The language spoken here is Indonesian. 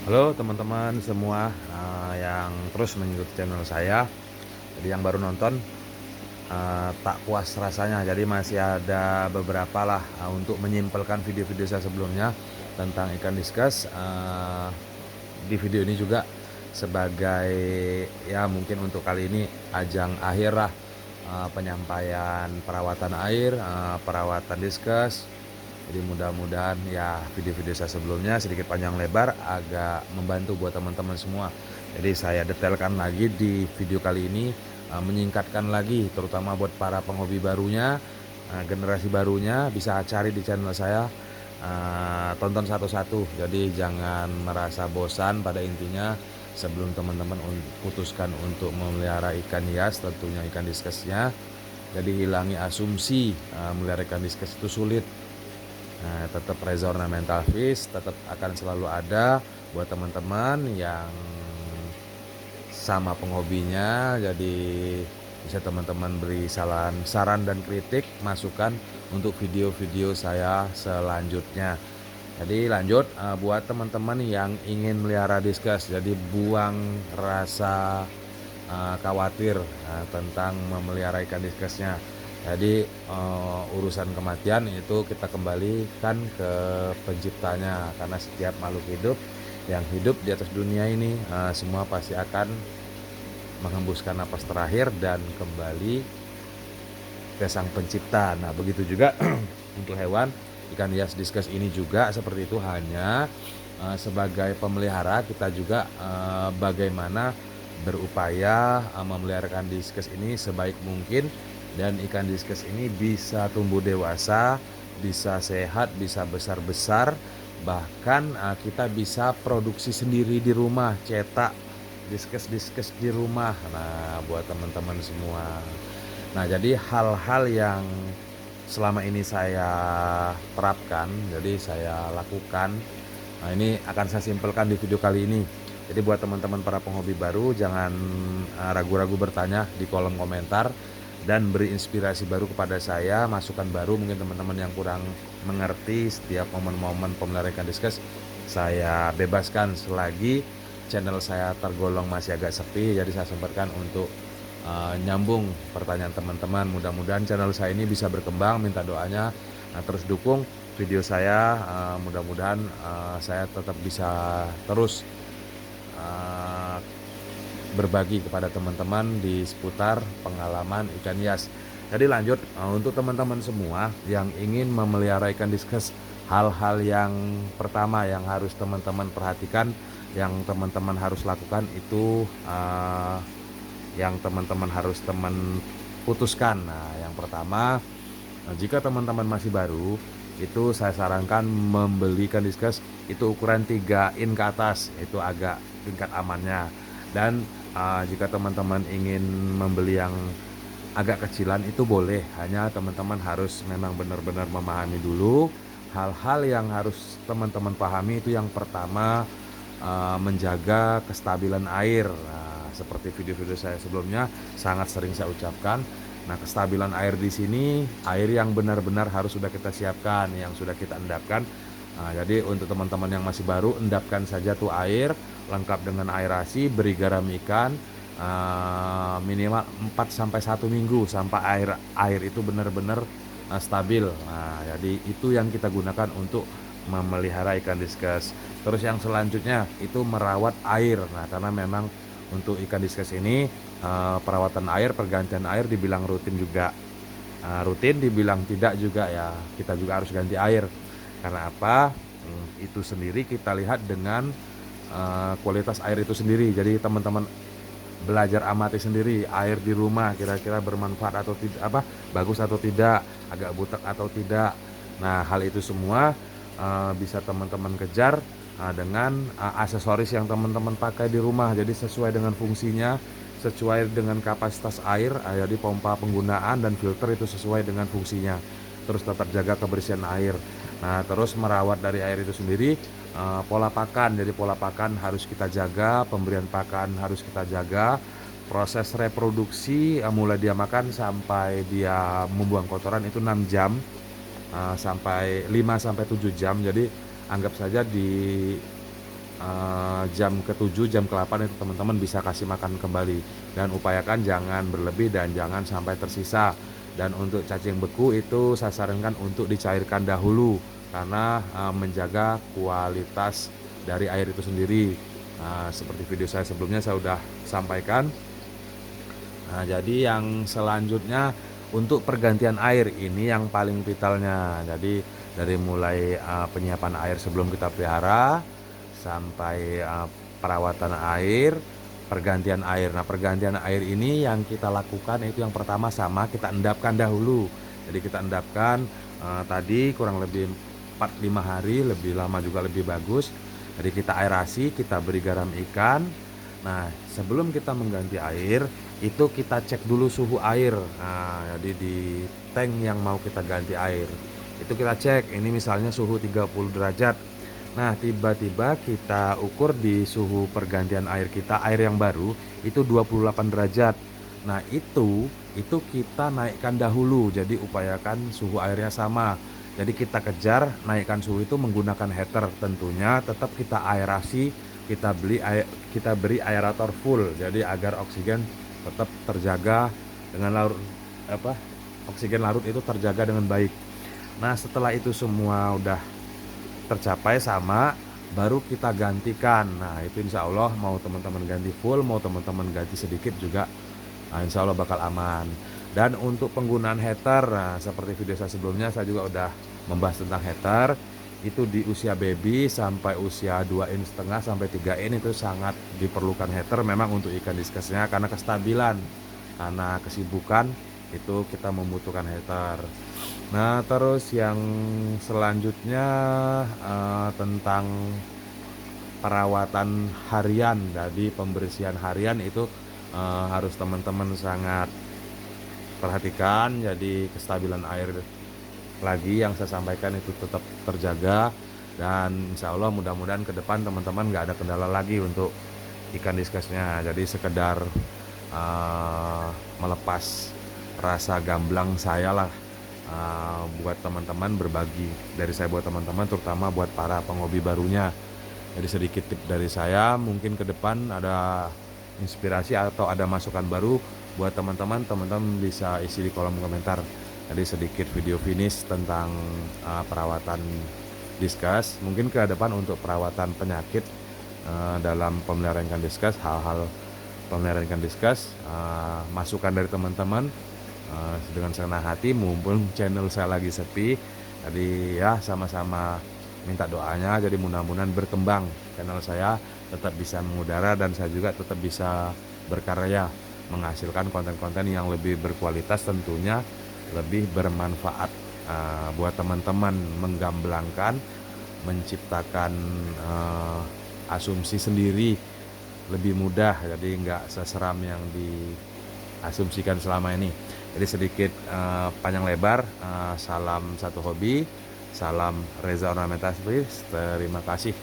Halo teman-teman semua, yang terus mengikuti channel saya. Jadi yang baru nonton, tak puas rasanya. Jadi masih ada beberapa lah, untuk menyimpulkan video-video saya sebelumnya tentang ikan diskus. Di video ini juga sebagai, ya mungkin untuk kali ini ajang akhir lah, penyampaian perawatan air, perawatan diskus. Jadi mudah-mudahan ya video-video saya sebelumnya sedikit panjang lebar agak membantu buat teman-teman semua. Jadi saya detailkan lagi di video kali ini, menyingkatkan lagi terutama buat para penghobi barunya, generasi barunya bisa cari di channel saya, tonton satu-satu. Jadi jangan merasa bosan, pada intinya sebelum teman-teman putuskan untuk memelihara ikan hias, tentunya ikan diskusnya. Jadi hilangi asumsi melihara ikan diskus itu sulit. Nah, tetap Reza Ornamental Fish tetap akan selalu ada buat teman-teman yang sama penghobinya. Jadi bisa teman-teman beri saran dan kritik, masukan untuk video-video saya selanjutnya. Jadi lanjut, buat teman-teman yang ingin melihara diskus, jadi buang rasa khawatir tentang memelihara ikan diskusnya. Jadi urusan kematian itu kita kembalikan ke penciptanya, karena setiap makhluk hidup yang hidup di atas dunia ini semua pasti akan menghembuskan napas terakhir dan kembali ke sang pencipta. Nah begitu juga untuk hewan ikan hias diskus ini juga seperti itu, hanya sebagai pemelihara kita juga bagaimana berupaya memelihara ikan diskus ini sebaik mungkin, dan ikan diskus ini bisa tumbuh dewasa, bisa sehat, bisa besar-besar, bahkan kita bisa produksi sendiri di rumah, cetak diskus di rumah. Nah buat teman-teman semua, nah jadi hal-hal yang selama ini saya terapkan, jadi saya lakukan, nah ini akan saya simpelkan di video kali ini. Jadi buat teman-teman para penghobi baru, jangan ragu-ragu bertanya di kolom komentar dan beri inspirasi baru kepada saya, masukan baru. Mungkin teman-teman yang kurang mengerti setiap momen-momen pemeliharaan ikan diskus, saya bebaskan selagi channel saya tergolong masih agak sepi. Jadi saya sempatkan untuk nyambung pertanyaan teman-teman. Mudah-mudahan channel saya ini bisa berkembang, minta doanya. Nah, terus dukung video saya, mudah-mudahan saya tetap bisa terus berbagi kepada teman-teman di seputar pengalaman ikan hias. Jadi lanjut, untuk teman-teman semua yang ingin memelihara ikan diskus, hal-hal yang pertama yang harus teman-teman perhatikan, yang teman-teman harus lakukan itu, yang teman-teman harus putuskan. Nah yang pertama, jika teman-teman masih baru, itu saya sarankan membeli ikan diskus itu ukuran 3 in ke atas, itu agak tingkat amannya. Dan jika teman-teman ingin membeli yang agak kecilan itu boleh, hanya teman-teman harus memang benar-benar memahami dulu hal-hal yang harus teman-teman pahami. Itu yang pertama, menjaga kestabilan air. Nah, seperti video-video saya sebelumnya sangat sering saya ucapkan. Nah, kestabilan air di sini, air yang benar-benar harus sudah kita siapkan, yang sudah kita endapkan. Nah, jadi untuk teman-teman yang masih baru, endapkan saja tuh air lengkap dengan aerasi, beri garam ikan, minimal 4 sampai 1 minggu sampai air itu benar-benar stabil. Nah, jadi itu yang kita gunakan untuk memelihara ikan diskus. Terus yang selanjutnya itu merawat air. Nah, karena memang untuk ikan diskus ini perawatan air, pergantian air dibilang rutin juga, rutin dibilang tidak juga ya, kita juga harus ganti air. Karena apa? Itu sendiri kita lihat dengan kualitas air itu sendiri. Jadi teman-teman belajar amati sendiri air di rumah kira-kira bermanfaat atau tidak, bagus atau tidak, agak butek atau tidak. Nah hal itu semua bisa teman-teman kejar dengan aksesoris yang teman-teman pakai di rumah. Jadi sesuai dengan fungsinya, sesuai dengan kapasitas air, jadi pompa penggunaan dan filter itu sesuai dengan fungsinya. Terus tetap jaga kebersihan air. Nah terus merawat dari air itu sendiri, pola pakan. Jadi pola pakan harus kita jaga, pemberian pakan harus kita jaga, proses reproduksi mulai dia makan sampai dia membuang kotoran itu 6 jam, sampai 5 sampai 7 jam. Jadi anggap saja di jam ke-7, jam ke-8 itu teman-teman bisa kasih makan kembali, dan upayakan jangan berlebih dan jangan sampai tersisa. Dan untuk cacing beku itu saya sarankan untuk dicairkan dahulu karena menjaga kualitas dari air itu sendiri. Seperti video saya sebelumnya saya sudah sampaikan. Jadi yang selanjutnya untuk pergantian air ini yang paling vitalnya. Jadi dari mulai penyiapan air sebelum kita pelihara sampai perawatan air, pergantian air. Nah, pergantian air ini yang kita lakukan itu yang pertama sama kita endapkan dahulu. Jadi kita endapkan tadi kurang lebih 4-5 hari, lebih lama juga lebih bagus. Jadi kita aerasi, kita beri garam ikan. Nah, sebelum kita mengganti air, itu kita cek dulu suhu air. Nah, jadi di tank yang mau kita ganti air, itu kita cek, ini misalnya suhu 30 derajat. Nah, tiba-tiba kita ukur di suhu pergantian air kita, air yang baru, itu 28 derajat. Nah, itu kita naikkan dahulu, jadi upayakan suhu airnya sama. Jadi kita kejar naikkan suhu itu menggunakan heater, tentunya tetap kita aerasi, kita beri aerator full, jadi agar oksigen tetap terjaga dengan oksigen larut itu terjaga dengan baik. Nah, setelah itu semua udah tercapai sama, baru kita gantikan. Nah, itu insya Allah mau teman-teman ganti full, mau teman-teman ganti sedikit juga, insya Allah bakal aman. Dan untuk penggunaan heater, nah, seperti video saya sebelumnya saya juga udah membahas tentang heater. Itu di usia baby sampai usia 2,5 in sampai 3 in itu sangat diperlukan heater memang untuk ikan diskesnya, karena kestabilan, karena kesibukan itu kita membutuhkan heater. Nah, terus yang selanjutnya tentang perawatan harian. Jadi pembersihan harian itu harus teman-teman sangat perhatikan. Jadi kestabilan air lagi yang saya sampaikan itu tetap terjaga, dan insya Allah mudah-mudahan ke depan teman-teman nggak ada kendala lagi untuk ikan diskesnya. Jadi sekedar melepas rasa gamblang saya lah, buat teman-teman, berbagi dari saya buat teman-teman, terutama buat para penghobi barunya. Jadi sedikit tip dari saya, mungkin ke depan ada inspirasi atau ada masukan baru buat teman-teman bisa isi di kolom komentar. Jadi sedikit video finish tentang perawatan diskus, mungkin ke depan untuk perawatan penyakit dalam pemeliharaan ikan diskus, hal-hal pemeliharaan ikan diskus, masukan dari teman-teman dengan senang hati. Mumpung channel saya lagi sepi, jadi ya sama-sama minta doanya, jadi mudah-mudahan berkembang channel saya, tetap bisa mengudara, dan saya juga tetap bisa berkarya menghasilkan konten-konten yang lebih berkualitas, tentunya lebih bermanfaat buat teman-teman, menggamblangkan, menciptakan asumsi sendiri lebih mudah, jadi nggak seseram yang diasumsikan selama ini. Jadi sedikit panjang lebar, salam satu hobi, salam Reza Ornamentalistis, terima kasih.